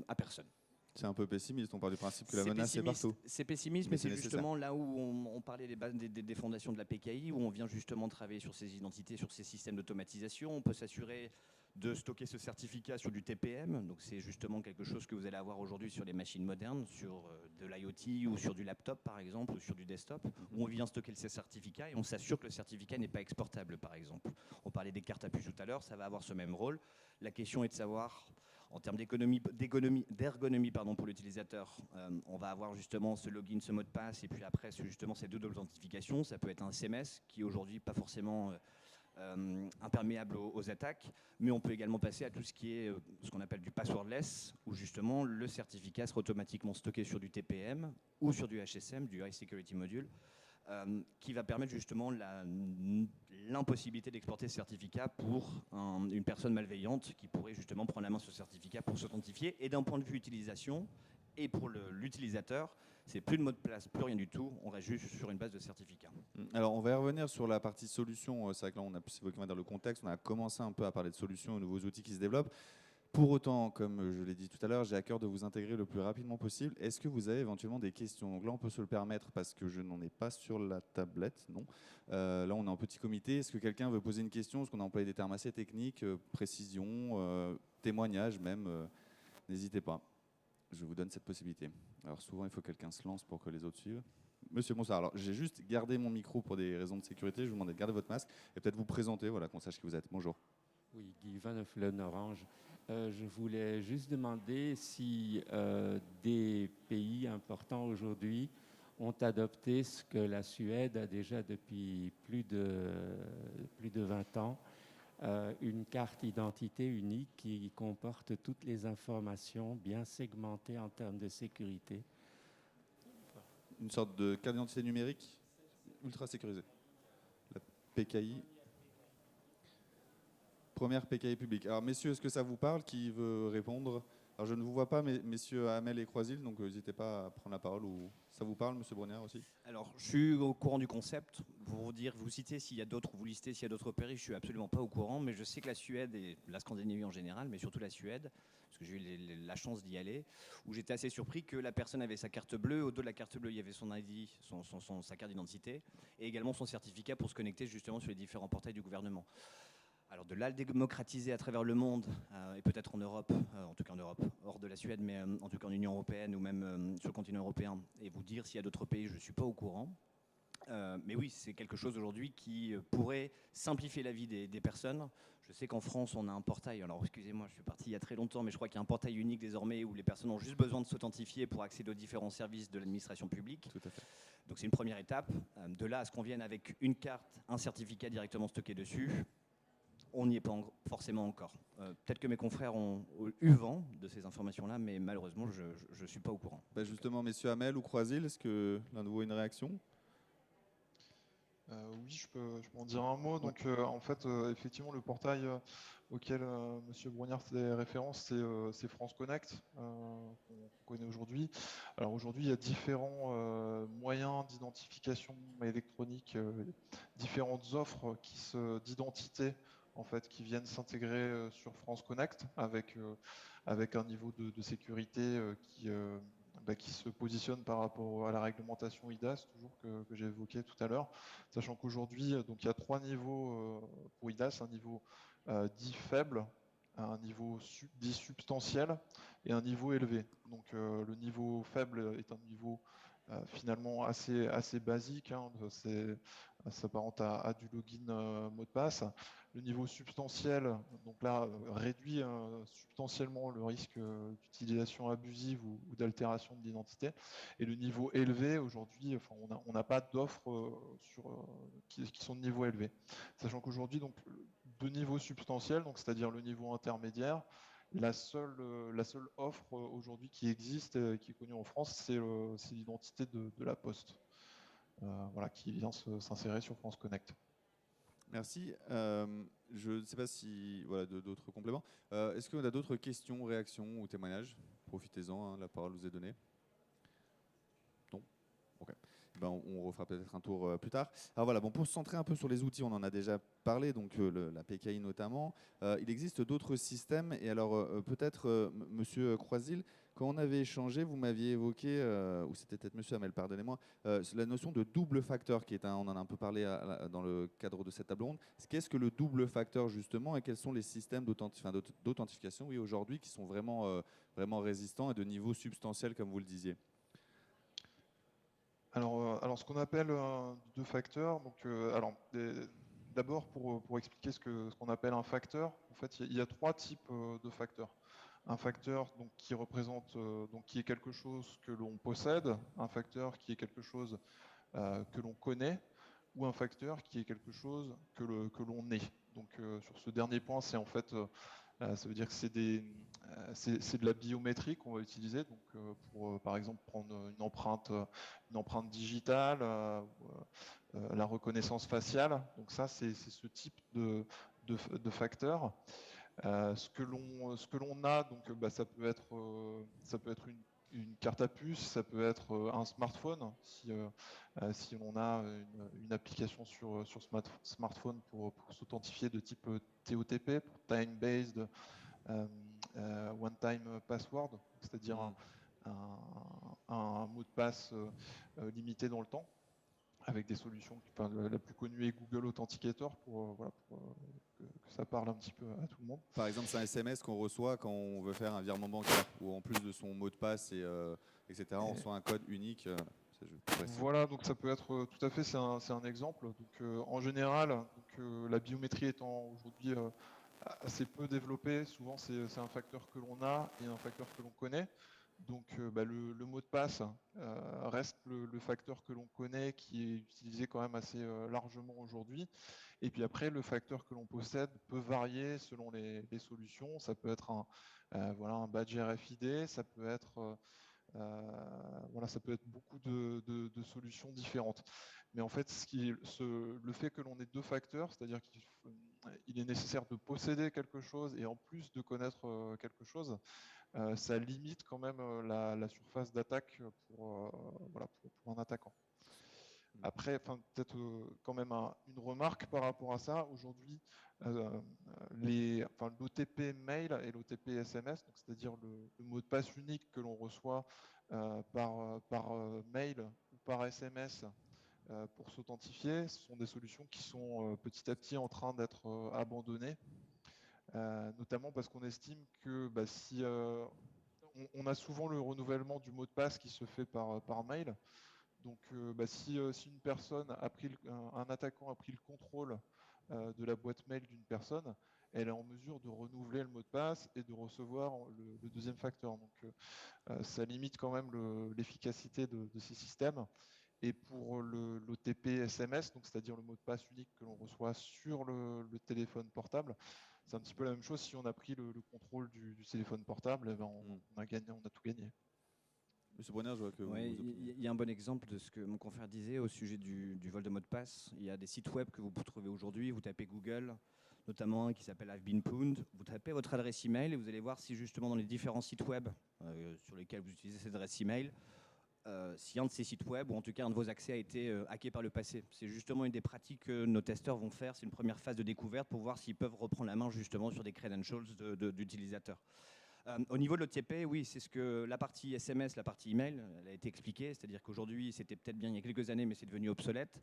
à personne. C'est un peu pessimiste, on parle du principe que la C'est menace est pessimiste, partout. c'est pessimiste, Mais mais c'est c'est nécessaire. justement là où on parlait des bases des fondations de la PKI, où on vient justement travailler sur ces identités, sur ces systèmes d'automatisation. On peut s'assurer de stocker ce certificat sur du TPM. Donc c'est justement quelque chose que vous allez avoir aujourd'hui sur les machines modernes, sur de l'IoT ou sur du laptop par exemple, ou sur du desktop, où on vient stocker ces certificats et on s'assure que le certificat n'est pas exportable par exemple. On parlait des cartes à puce tout à l'heure, ça va avoir ce même rôle. La question est de savoir, en termes d'ergonomie pour l'utilisateur, on va avoir justement ce login, ce mot de passe, et puis après justement ces deux authentifications. Ça peut être un SMS qui est aujourd'hui pas forcément imperméable aux attaques, mais on peut également passer à tout ce qui est ce qu'on appelle du passwordless, où justement le certificat sera automatiquement stocké sur du TPM ou sur du HSM, du High Security Module, qui va permettre justement l'impossibilité d'exporter ce certificat pour une personne malveillante qui pourrait justement prendre la main sur ce certificat pour s'authentifier. Et d'un point de vue utilisation, et pour l'utilisateur, c'est plus de mot de passe, plus rien du tout, on reste juste sur une base de certificat. Alors, on va y revenir sur la partie solution. C'est vrai que là, on a plus évoqué dans le contexte, on a commencé un peu à parler de solutions, de nouveaux outils qui se développent. Pour autant, comme je l'ai dit tout à l'heure, j'ai à cœur de vous intégrer le plus rapidement possible. Est-ce que vous avez éventuellement des questions? Donc là, on peut se le permettre parce que je n'en ai pas sur la tablette, non. Là, on est en petit comité. Est-ce que quelqu'un veut poser une question? Parce qu'on a employé des termes assez techniques, précision, témoignage même. N'hésitez pas. Je vous donne cette possibilité. Alors souvent, il faut que quelqu'un se lance pour que les autres suivent. Monsieur, bonsoir. Alors, j'ai juste gardé mon micro pour des raisons de sécurité. Je vous demande de garder votre masque et peut-être vous présenter, voilà, qu'on sache qui vous êtes. Bonjour. Oui, Guy Van Huffelen Orange. Je voulais juste demander si des pays importants aujourd'hui ont adopté ce que la Suède a déjà depuis plus de 20 ans, une carte identité unique qui comporte toutes les informations bien segmentées en termes de sécurité. Une sorte de carte d'identité numérique ultra sécurisée. La PKI. Première PKI publique. Alors, messieurs, est-ce que ça vous parle? Qui veut répondre? Alors, je ne vous vois pas, mais messieurs Hamel et Croisil, donc n'hésitez pas à prendre la parole. Ou ça vous parle, monsieur Brognard, aussi? Alors, je suis au courant du concept. Pour vous dire, vous citez s'il y a d'autres, vous listez s'il y a d'autres pays, je suis absolument pas au courant, mais je sais que la Suède et la Scandinavie en général, mais surtout la Suède, parce que j'ai eu la chance d'y aller, où j'étais assez surpris que la personne avait sa carte bleue, au dos de la carte bleue, il y avait son ID, sa carte d'identité, et également son certificat pour se connecter justement sur les différents portails du gouvernement. Alors de là, le démocratiser à travers le monde, et peut-être en Europe, en tout cas en Europe, hors de la Suède, mais en tout cas en Union européenne ou même sur le continent européen, et vous dire s'il y a d'autres pays, je ne suis pas au courant. Mais oui, c'est quelque chose aujourd'hui qui pourrait simplifier la vie des personnes. Je sais qu'en France, on a un portail, alors excusez-moi, je suis parti il y a très longtemps, mais je crois qu'il y a un portail unique désormais où les personnes ont juste besoin de s'authentifier pour accéder aux différents services de l'administration publique. Tout à fait. Donc c'est une première étape. De là à ce qu'on vienne avec une carte, un certificat directement stocké dessus, on n'y est pas forcément encore. Peut-être que mes confrères ont eu vent de ces informations-là, mais malheureusement, je ne suis pas au courant. Ben justement, messieurs Hamel ou Croisil, est-ce que l'un de vous a une réaction? Oui, je peux en dire un mot. Donc, en fait, effectivement, le portail auquel Monsieur Brognard fait référence, c'est France Connect, qu'on connaît aujourd'hui. Alors aujourd'hui, il y a différents moyens d'identification électronique, différentes offres d'identité en fait, qui viennent s'intégrer sur France Connect avec un niveau de sécurité qui se positionne par rapport à la réglementation IDAS, toujours que j'ai évoqué tout à l'heure, sachant qu'aujourd'hui, donc il y a 3 niveaux pour IDAS, un niveau dit faible, un niveau dit substantiel et un niveau élevé. Donc le niveau faible est un niveau finalement assez basique, hein, ça s'apparente à du login mot de passe. Le niveau substantiel, donc là, réduit substantiellement le risque d'utilisation abusive ou d'altération de l'identité. Et le niveau élevé, aujourd'hui, enfin, on n'a pas d'offres qui sont de niveau élevé. Sachant qu'aujourd'hui, donc, deux niveaux substantiels, donc c'est-à-dire le niveau intermédiaire, la seule offre aujourd'hui qui existe, qui est connue en France, c'est l'identité de la Poste. voilà, qui vient s'insérer sur France Connect. Merci. Je ne sais pas si voilà d'autres compléments. Est-ce qu'on a d'autres questions, réactions ou témoignages? Profitez-en, hein, la parole vous est donnée. Non? Ok. Ben, on refera peut-être un tour plus tard. Alors voilà, bon, pour se centrer un peu sur les outils, on en a déjà parlé, donc la PKI notamment. Il existe d'autres systèmes. Et alors peut-être, Monsieur Croisil, quand on avait échangé, vous m'aviez évoqué, ou c'était peut-être Monsieur Hamel, pardonnez-moi, la notion de double facteur, qui est on en a un peu parlé dans le cadre de cette table ronde. Qu'est-ce que le double facteur justement, et quels sont les systèmes d'authentification, oui, aujourd'hui, qui sont vraiment, vraiment résistants et de niveau substantiel, comme vous le disiez? Alors, ce qu'on appelle deux facteurs, donc, d'abord pour expliquer ce qu'on appelle un facteur, en fait, il y a trois types de facteurs. Un facteur donc, qui représente, donc, qui est quelque chose que l'on possède, un facteur qui est quelque chose que l'on connaît, ou un facteur qui est quelque chose que l'on est. Donc, sur ce dernier point, c'est en fait ça veut dire que c'est de la biométrie qu'on va utiliser, donc pour par exemple prendre une empreinte digitale, la reconnaissance faciale. Donc ça, c'est ce type de facteur. Ce que l'on a, donc ça peut être une carte à puce, ça peut être un smartphone, si on a une application sur smartphone pour s'authentifier de type TOTP, pour Time-Based One-Time Password, c'est-à-dire un mot de passe limité dans le temps, avec des solutions. La plus connue est Google Authenticator pour que ça parle un petit peu à tout le monde. Par exemple, c'est un SMS qu'on reçoit quand on veut faire un virement bancaire, où en plus de son mot de passe, etc., on reçoit un code unique. Voilà, donc ça peut être tout à fait, c'est un exemple. Donc, en général, donc, la biométrie étant aujourd'hui assez peu développée, souvent c'est un facteur que l'on a et un facteur que l'on connaît. Donc le mot de passe reste le facteur que l'on connaît, qui est utilisé quand même assez largement aujourd'hui. Et puis après, le facteur que l'on possède peut varier selon les solutions. Ça peut être un badge RFID, ça peut être ça peut être beaucoup de solutions différentes. Mais en fait, le fait que l'on ait deux facteurs, c'est-à-dire qu'il est nécessaire de posséder quelque chose et en plus de connaître quelque chose, ça limite quand même la surface d'attaque pour un attaquant. Après, peut-être quand même une remarque par rapport à ça. Aujourd'hui, l'OTP mail et l'OTP SMS, c'est-à-dire le mot de passe unique que l'on reçoit par mail ou par SMS pour s'authentifier, ce sont des solutions qui sont petit à petit en train d'être abandonnées, notamment parce qu'on estime que si on a souvent le renouvellement du mot de passe qui se fait par mail. Donc, si une personne un attaquant a pris le contrôle de la boîte mail d'une personne, elle est en mesure de renouveler le mot de passe et de recevoir le deuxième facteur. Donc, ça limite quand même l'efficacité de ces systèmes. Et pour l'OTP SMS, donc c'est-à-dire le mot de passe unique que l'on reçoit sur le téléphone portable, c'est un petit peu la même chose. Si on a pris le contrôle du téléphone portable, on a tout gagné. Monsieur Brunner, je vois que il y a un bon exemple de ce que mon confrère disait au sujet du vol de mot de passe. Il y a des sites web que vous trouvez aujourd'hui, vous tapez Google, notamment un qui s'appelle I've been pwned, vous tapez votre adresse email et vous allez voir si justement dans les différents sites web sur lesquels vous utilisez cette adresse email, si un de ces sites web, ou en tout cas un de vos accès a été hacké par le passé. C'est justement une des pratiques que nos testeurs vont faire, c'est une première phase de découverte pour voir s'ils peuvent reprendre la main justement sur des credentials d'utilisateurs. Au niveau de l'OTP, oui, c'est ce que la partie SMS, la partie email, elle a été expliquée, c'est-à-dire qu'aujourd'hui, c'était peut-être bien il y a quelques années, mais c'est devenu obsolète.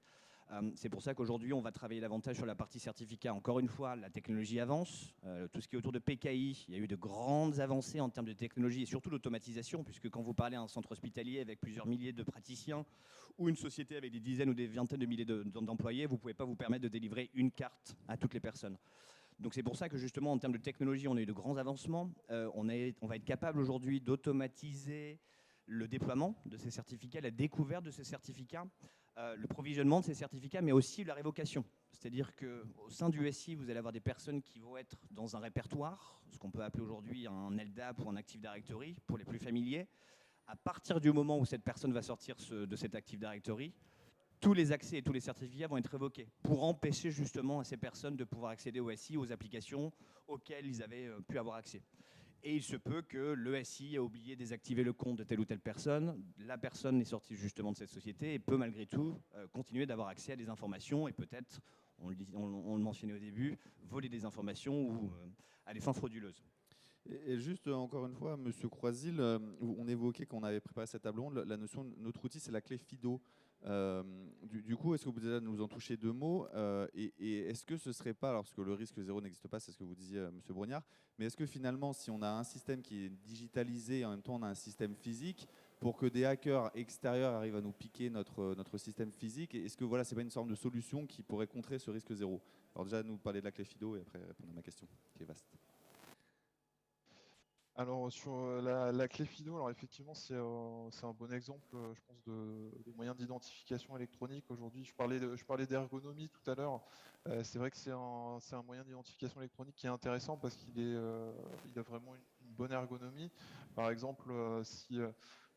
C'est pour ça qu'aujourd'hui, on va travailler davantage sur la partie certificat. Encore une fois, la technologie avance. Tout ce qui est autour de PKI, il y a eu de grandes avancées en termes de technologie et surtout d'automatisation, puisque quand vous parlez à un centre hospitalier avec plusieurs milliers de praticiens ou une société avec des dizaines ou des vingtaines de milliers d'employés, vous ne pouvez pas vous permettre de délivrer une carte à toutes les personnes. Donc c'est pour ça que justement en termes de technologie, on a eu de grands avancements. On va être capable aujourd'hui d'automatiser le déploiement de ces certificats, la découverte de ces certificats, le provisionnement de ces certificats, mais aussi la révocation. C'est-à-dire qu'au sein du SI, vous allez avoir des personnes qui vont être dans un répertoire, ce qu'on peut appeler aujourd'hui un LDAP ou un Active Directory pour les plus familiers. À partir du moment où cette personne va sortir de cet Active Directory, tous les accès et tous les certificats vont être révoqués pour empêcher justement à ces personnes de pouvoir accéder au SI, aux applications auxquelles ils avaient pu avoir accès. Et il se peut que le SI a oublié de désactiver le compte de telle ou telle personne. La personne est sortie justement de cette société et peut malgré tout continuer d'avoir accès à des informations et peut-être, on le mentionnait au début, voler des informations ou à des fins frauduleuses. Et juste encore une fois, Monsieur Croisil, on évoquait quand on avait préparé cette table ronde la notion de notre outil, c'est la clé FIDO. Du coup, est-ce que vous pouvez déjà nous en toucher 2 mots et est-ce que ce serait pas, alors parce que le risque zéro n'existe pas, c'est ce que vous disiez, Monsieur Brognard, mais est-ce que finalement, si on a un système qui est digitalisé et en même temps on a un système physique, pour que des hackers extérieurs arrivent à nous piquer notre système physique, est-ce que voilà, c'est pas une sorte de solution qui pourrait contrer ce risque zéro? Alors déjà, nous parler de la clé FIDO et après répondre à ma question, qui est vaste. Alors sur la clé FIDO, alors effectivement c'est un bon exemple, je pense, de moyens d'identification électronique. Aujourd'hui, je parlais d'ergonomie tout à l'heure. C'est vrai que c'est un moyen d'identification électronique qui est intéressant parce il a vraiment une bonne ergonomie. Par exemple,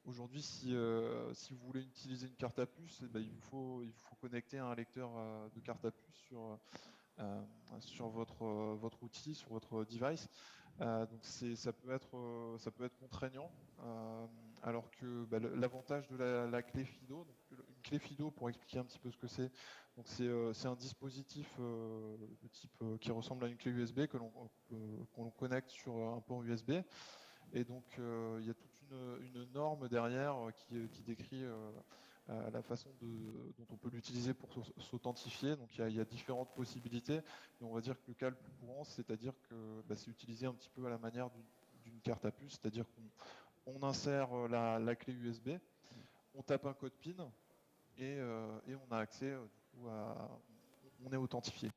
aujourd'hui, si vous voulez utiliser une carte à puce, eh ben, il vous faut connecter un lecteur de carte à puce sur votre outil, sur votre device. Donc ça peut être contraignant, alors que l'avantage de la clé FIDO, donc une clé FIDO, pour expliquer un petit peu ce que c'est, donc c'est un dispositif de type qui ressemble à une clé USB qu'on connecte sur un port USB, et donc il y a toute une norme derrière qui décrit la façon dont on peut l'utiliser pour s'authentifier. Donc il y a différentes possibilités, et on va dire que le cas le plus courant, c'est-à-dire que c'est utilisé un petit peu à la manière d'une carte à puce, c'est-à-dire qu'on insère la clé USB, on tape un code PIN et on a accès du coup on est authentifié.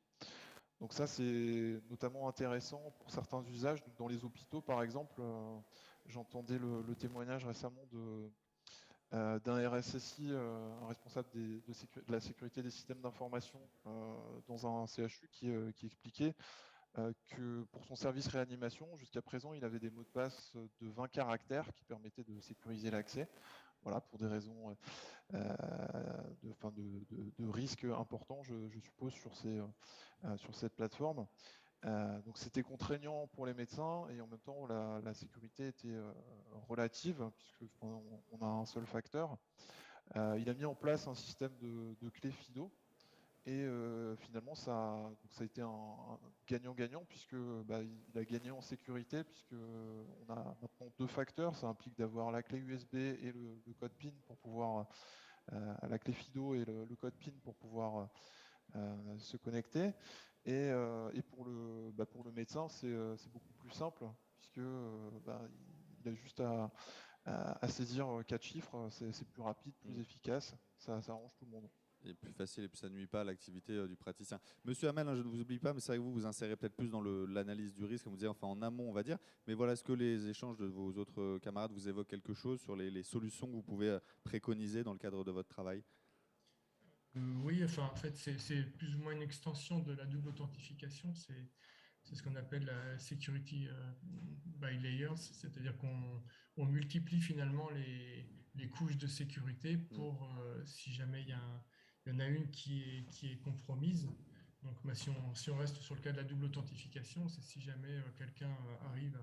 Donc ça, c'est notamment intéressant pour certains usages. Donc dans les hôpitaux, par exemple, j'entendais le témoignage récemment d'un RSSI, un responsable de la sécurité des systèmes d'information dans un CHU qui expliquait que pour son service réanimation, jusqu'à présent, il avait des mots de passe de 20 caractères qui permettaient de sécuriser l'accès. Voilà, pour des raisons de risque important, je suppose, sur cette plateforme. Donc c'était contraignant pour les médecins et en même temps la sécurité était relative puisque on a un seul facteur. Il a mis en place un système de clés FIDO et finalement ça a été un gagnant-gagnant puisque il a gagné en sécurité puisque on a maintenant 2 facteurs. Ça implique d'avoir la clé USB et le code PIN pour pouvoir la clé FIDO et le code PIN pour pouvoir se connecter. Et pour le médecin, c'est beaucoup plus simple, puisque il a juste à saisir 4 chiffres, c'est plus rapide, plus efficace, ça arrange tout le monde. Et plus facile et puis ça ne nuit pas à l'activité du praticien. Monsieur Hamel, je ne vous oublie pas, mais c'est vrai que vous insérez peut-être plus dans l'analyse du risque, comme vous disiez, enfin en amont, on va dire. Mais voilà, est-ce que les échanges de vos autres camarades vous évoquent quelque chose sur les solutions que vous pouvez préconiser dans le cadre de votre travail? Oui, enfin, en fait, c'est plus ou moins une extension de la double authentification. C'est ce qu'on appelle la security by layers, c'est-à-dire qu'on multiplie finalement les couches de sécurité pour, si jamais il y en a une qui est compromise. Donc, si on reste sur le cas de la double authentification, c'est si jamais quelqu'un arrive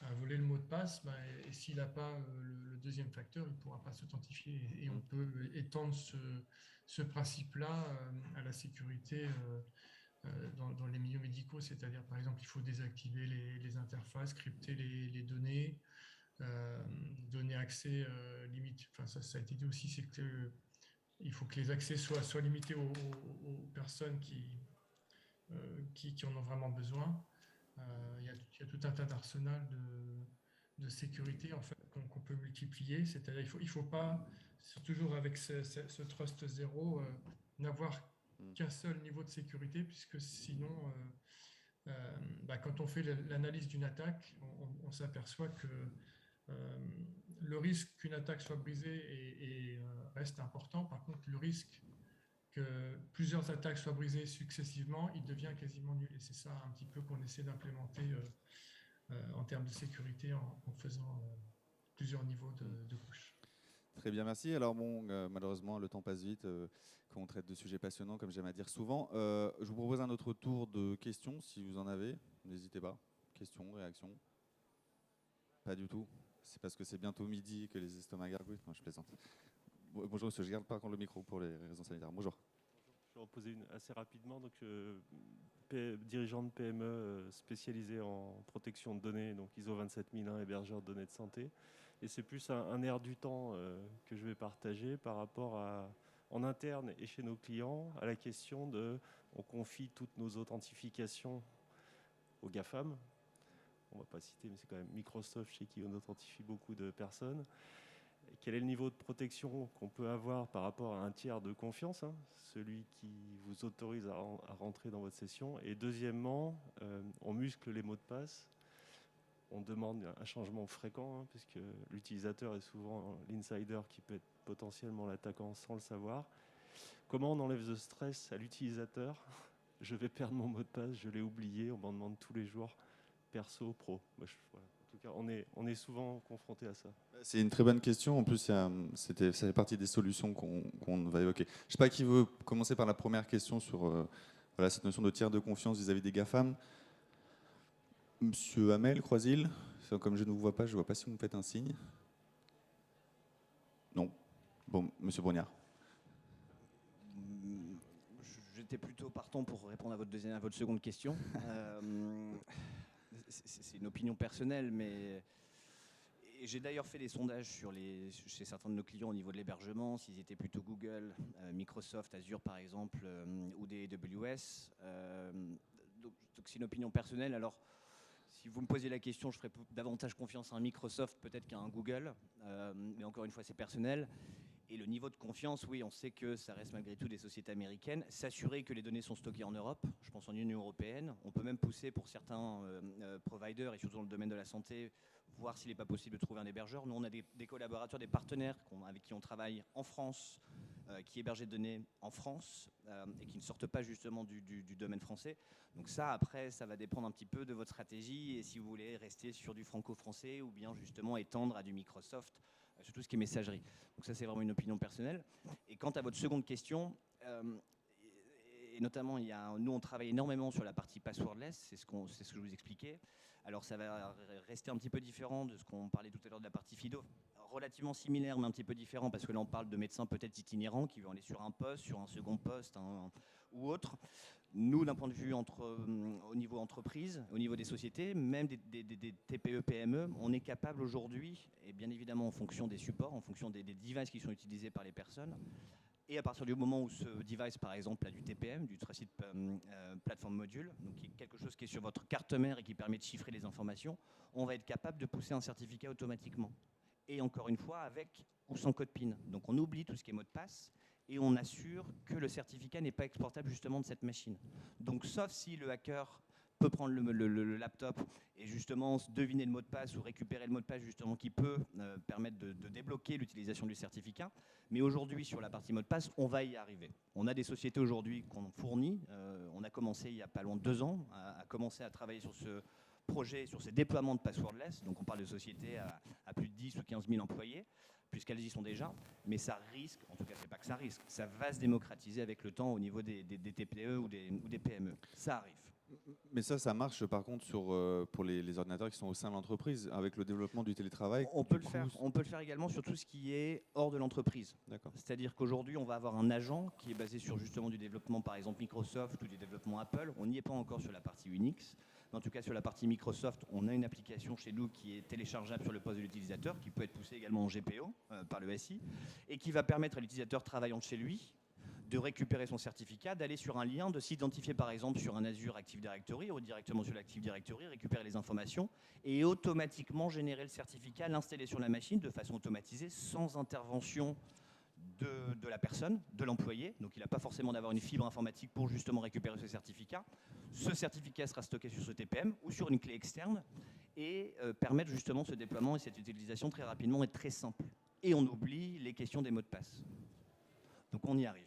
à voler le mot de passe, et s'il n'a pas le deuxième facteur, il ne pourra pas s'authentifier. Et on peut étendre ce principe-là à la sécurité dans les milieux médicaux, c'est-à-dire par exemple il faut désactiver les interfaces, crypter les données, donner accès limite. Enfin ça a été dit aussi, c'est que il faut que les accès soient limités aux personnes qui en ont vraiment besoin. Il y a tout un tas d'arsenal de sécurité en fait, qu'on peut multiplier. C'est-à-dire il faut pas, toujours avec ce trust zéro, n'avoir qu'un seul niveau de sécurité, puisque sinon, quand on fait l'analyse d'une attaque, on s'aperçoit que le risque qu'une attaque soit brisée reste important. Par contre, le risque que plusieurs attaques soient brisées successivement, il devient quasiment nul. Et c'est ça un petit peu qu'on essaie d'implémenter en termes de sécurité en faisant plusieurs niveaux de couches. Très bien, merci. Alors bon, malheureusement, le temps passe vite quand on traite de sujets passionnants, comme j'aime à dire souvent. Je vous propose un autre tour de questions, si vous en avez. N'hésitez pas. Questions, réactions? Pas du tout. C'est parce que c'est bientôt midi que les estomacs gargouillent. Non, je plaisante. Bonjour monsieur, je garde par contre le micro pour les raisons sanitaires. Bonjour. Je vais en poser une assez rapidement. Donc, dirigeant de PME spécialisé en protection de données, donc ISO 27001, hébergeur de données de santé. Et c'est plus un air du temps que je vais partager par rapport à, en interne et chez nos clients, à la question de, on confie toutes nos authentifications aux GAFAM. On ne va pas citer, mais c'est quand même Microsoft chez qui on authentifie beaucoup de personnes. Et quel est le niveau de protection qu'on peut avoir par rapport à un tiers de confiance, hein, celui qui vous autorise à rentrer dans votre session. Et deuxièmement, on muscle les mots de passe. On demande un changement fréquent, hein, puisque l'utilisateur est souvent l'insider qui peut être potentiellement l'attaquant sans le savoir. Comment on enlève le stress à l'utilisateur? Je vais perdre mon mot de passe, je l'ai oublié, on m'en demande tous les jours, perso, pro. Moi, voilà. En tout cas, on est souvent confronté à ça. C'est une très bonne question. En plus, ça fait partie des solutions qu'on va évoquer. Je ne sais pas qui veut commencer par la première question sur voilà, cette notion de tiers de confiance vis-à-vis des GAFAM. Monsieur Hamel, Croisil, comme je ne vous vois pas, je ne vois pas si vous me faites un signe. Non. Bon, monsieur Brognard. J'étais plutôt partant pour répondre à votre seconde question. C'est une opinion personnelle, mais j'ai d'ailleurs fait des sondages chez certains de nos clients au niveau de l'hébergement, s'ils étaient plutôt Google, Microsoft, Azure par exemple, ou des AWS. Donc c'est une opinion personnelle. Alors, si vous me posez la question, je ferais davantage confiance à un Microsoft peut-être qu'à un Google, mais encore une fois, c'est personnel. Et le niveau de confiance, oui, on sait que ça reste malgré tout des sociétés américaines. S'assurer que les données sont stockées en Europe, je pense en Union européenne. On peut même pousser pour certains providers, et surtout dans le domaine de la santé, voir s'il n'est pas possible de trouver un hébergeur. Nous, on a des collaborateurs, des partenaires avec qui on travaille en France, qui hébergent des données en France et qui ne sortent pas justement du domaine français. Donc ça, après, ça va dépendre un petit peu de votre stratégie et si vous voulez rester sur du franco-français ou bien justement étendre à du Microsoft, sur tout ce qui est messagerie. Donc ça, c'est vraiment une opinion personnelle. Et quant à votre seconde question, et notamment, nous, on travaille énormément sur la partie passwordless, c'est ce que je vous expliquais. Alors, ça va rester un petit peu différent de ce qu'on parlait tout à l'heure de la partie FIDO. Relativement similaire, mais un petit peu différent, parce que là, on parle de médecins peut-être itinérants qui vont aller sur un poste, sur un second poste ou autre. Nous, d'un point de vue au niveau entreprise, au niveau des sociétés, même des TPE, PME, on est capable aujourd'hui, et bien évidemment en fonction des supports, en fonction des devices qui sont utilisés par les personnes, et à partir du moment où ce device, par exemple, a du TPM, du Trusted Platform Module, donc qui est quelque chose qui est sur votre carte mère et qui permet de chiffrer les informations, on va être capable de pousser un certificat automatiquement. Et encore une fois, avec ou sans code PIN. Donc on oublie tout ce qui est mot de passe et on assure que le certificat n'est pas exportable justement de cette machine. Donc sauf si le hacker peut prendre le laptop et justement deviner le mot de passe ou récupérer le mot de passe justement qui peut permettre de débloquer l'utilisation du certificat. Mais aujourd'hui, sur la partie mot de passe, on va y arriver. On a des sociétés aujourd'hui qu'on fournit. On a commencé il n'y a pas loin de 2 ans à commencer à travailler sur ce projet, sur ces déploiements de passwordless. Donc on parle de sociétés à plus de 10 ou 15 000 employés, puisqu'elles y sont déjà. Mais ça risque, en tout cas c'est pas que ça risque, ça va se démocratiser avec le temps au niveau des TPE ou des PME. Ça arrive. Mais ça marche par contre pour les ordinateurs qui sont au sein de l'entreprise, avec le développement du télétravail. On peut le faire également sur tout ce qui est hors de l'entreprise. C'est-à-dire qu'aujourd'hui, on va avoir un agent qui est basé sur justement du développement, par exemple Microsoft ou du développement Apple. On n'y est pas encore sur la partie Unix. Mais en tout cas, sur la partie Microsoft, on a une application chez nous qui est téléchargeable sur le poste de l'utilisateur, qui peut être poussée également en GPO par le SI, et qui va permettre à l'utilisateur travaillant de chez lui de récupérer son certificat, d'aller sur un lien, de s'identifier par exemple sur un Azure Active Directory ou directement sur l'Active Directory, récupérer les informations et automatiquement générer le certificat, l'installer sur la machine de façon automatisée sans intervention de la personne, de l'employé. Donc il n'a pas forcément d'avoir une fibre informatique pour justement récupérer ce certificat. Ce certificat sera stocké sur ce TPM ou sur une clé externe et permettre justement ce déploiement et cette utilisation très rapidement et très simple. Et on oublie les questions des mots de passe. Donc on y arrive.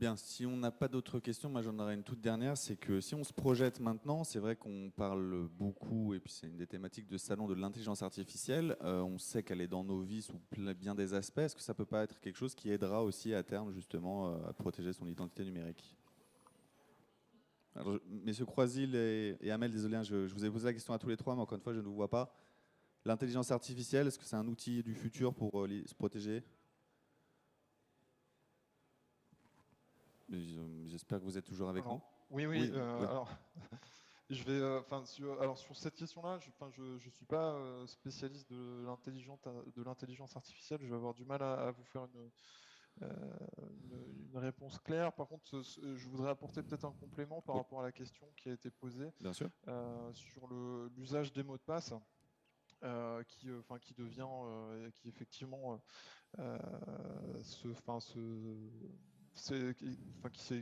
Bien, si on n'a pas d'autres questions, moi j'en aurais une toute dernière, c'est que si on se projette maintenant, c'est vrai qu'on parle beaucoup, et puis c'est une des thématiques de ce salon, de l'intelligence artificielle. On sait qu'elle est dans nos vies sous bien des aspects. Est-ce que ça peut pas être quelque chose qui aidera aussi à terme justement à protéger son identité numérique? Alors, messieurs Croisil et Hamel, désolé, hein, je vous ai posé la question à tous les trois, mais encore une fois, je ne vous vois pas. L'intelligence artificielle, est-ce que c'est un outil du futur pour se protéger? J'espère que vous êtes toujours avec nous. Oui. Oui. Alors, je vais, alors sur cette question-là, je suis pas spécialiste de l'intelligence artificielle. Je vais avoir du mal à vous faire une réponse claire. Par contre, je voudrais apporter peut-être un complément par rapport à la question qui a été posée Bien sûr. sur l'usage des mots de passe. Qui devient, qui effectivement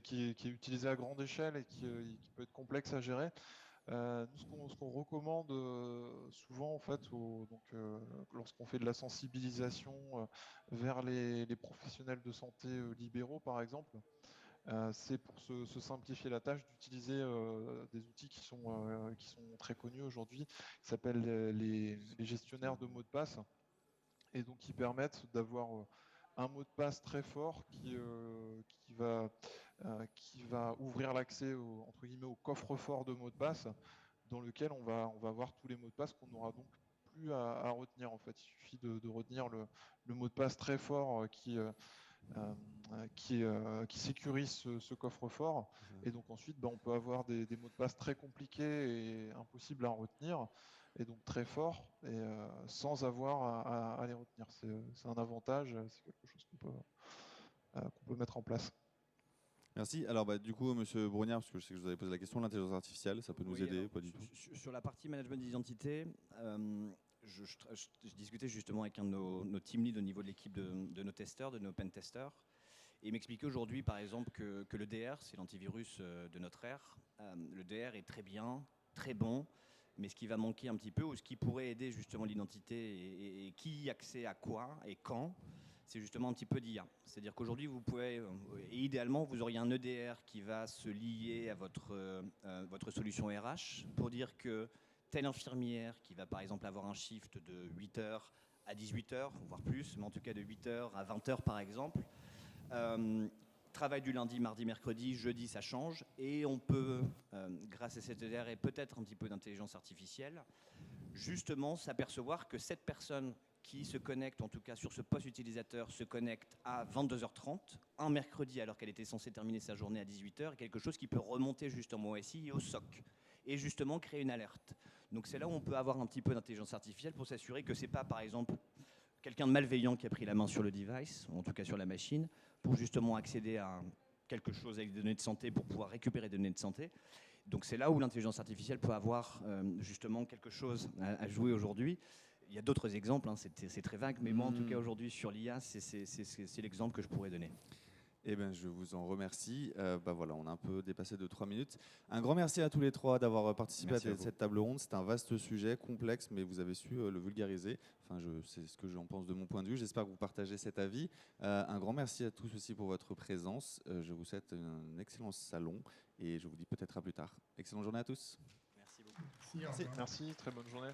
qui est utilisé à grande échelle et qui peut être complexe à gérer. Nous, ce qu'on recommande souvent, en fait, lorsqu'on fait de la sensibilisation vers les professionnels de santé libéraux, par exemple, c'est pour se simplifier la tâche d'utiliser des outils qui sont très connus aujourd'hui, qui s'appellent les gestionnaires de mots de passe, et donc qui permettent d'avoir un mot de passe très fort qui va ouvrir l'accès entre guillemets au coffre-fort de mots de passe, dans lequel on va avoir tous les mots de passe qu'on n'aura donc plus à retenir. En fait, il suffit de retenir le mot de passe très fort qui sécurise ce coffre-fort. Et donc ensuite, on peut avoir des mots de passe très compliqués et impossibles à retenir, et donc très forts, et sans avoir à les retenir. C'est un avantage, c'est quelque chose qu'on peut mettre en place. Merci. Alors, du coup, Monsieur Brognard, parce que je sais que je vous avais posé la question, l'intelligence artificielle, ça peut nous aider? Alors, pas du tout. Sur la partie management d'identité, je discutais justement avec un de nos team leads au niveau de l'équipe de nos testeurs, de nos pen testers, et il m'expliquait aujourd'hui, par exemple, que le DR, c'est l'antivirus de notre ère. Le DR est très bien, très bon, mais ce qui va manquer un petit peu, ou ce qui pourrait aider justement l'identité et qui accède à quoi et quand, c'est justement un petit peu d'IA. C'est-à-dire qu'aujourd'hui, vous pouvez, et idéalement, vous auriez un EDR qui va se lier à votre solution RH pour dire que telle infirmière qui va par exemple avoir un shift de 8h à 18h, voire plus, mais en tout cas de 8h à 20h par exemple, travail du lundi, mardi, mercredi, jeudi, ça change, et on peut, grâce à cet EDR et peut-être un petit peu d'intelligence artificielle, justement s'apercevoir que cette personne qui se connecte, en tout cas sur ce poste utilisateur, se connecte à 22h30, un mercredi alors qu'elle était censée terminer sa journée à 18h, quelque chose qui peut remonter justement au SI et au SOC, et justement créer une alerte. Donc c'est là où on peut avoir un petit peu d'intelligence artificielle pour s'assurer que c'est pas, par exemple, quelqu'un de malveillant qui a pris la main sur le device, ou en tout cas sur la machine, pour justement accéder à quelque chose avec des données de santé, pour pouvoir récupérer des données de santé. Donc c'est là où l'intelligence artificielle peut avoir justement quelque chose à jouer aujourd'hui. Il y a d'autres exemples, hein, c'est très vague, mais moi en tout cas aujourd'hui sur l'IA, c'est l'exemple que je pourrais donner. Eh bien, je vous en remercie. Voilà, on a un peu dépassé de 3 minutes. Un grand merci à tous les trois d'avoir participé à cette table ronde. C'est un vaste sujet, complexe, mais vous avez su le vulgariser. Enfin, c'est ce que j'en pense de mon point de vue. J'espère que vous partagez cet avis. Un grand merci à tous aussi pour votre présence. Je vous souhaite un excellent salon et je vous dis peut-être à plus tard. Excellente journée à tous. Merci beaucoup. Merci, au revoir. Merci, très bonne journée.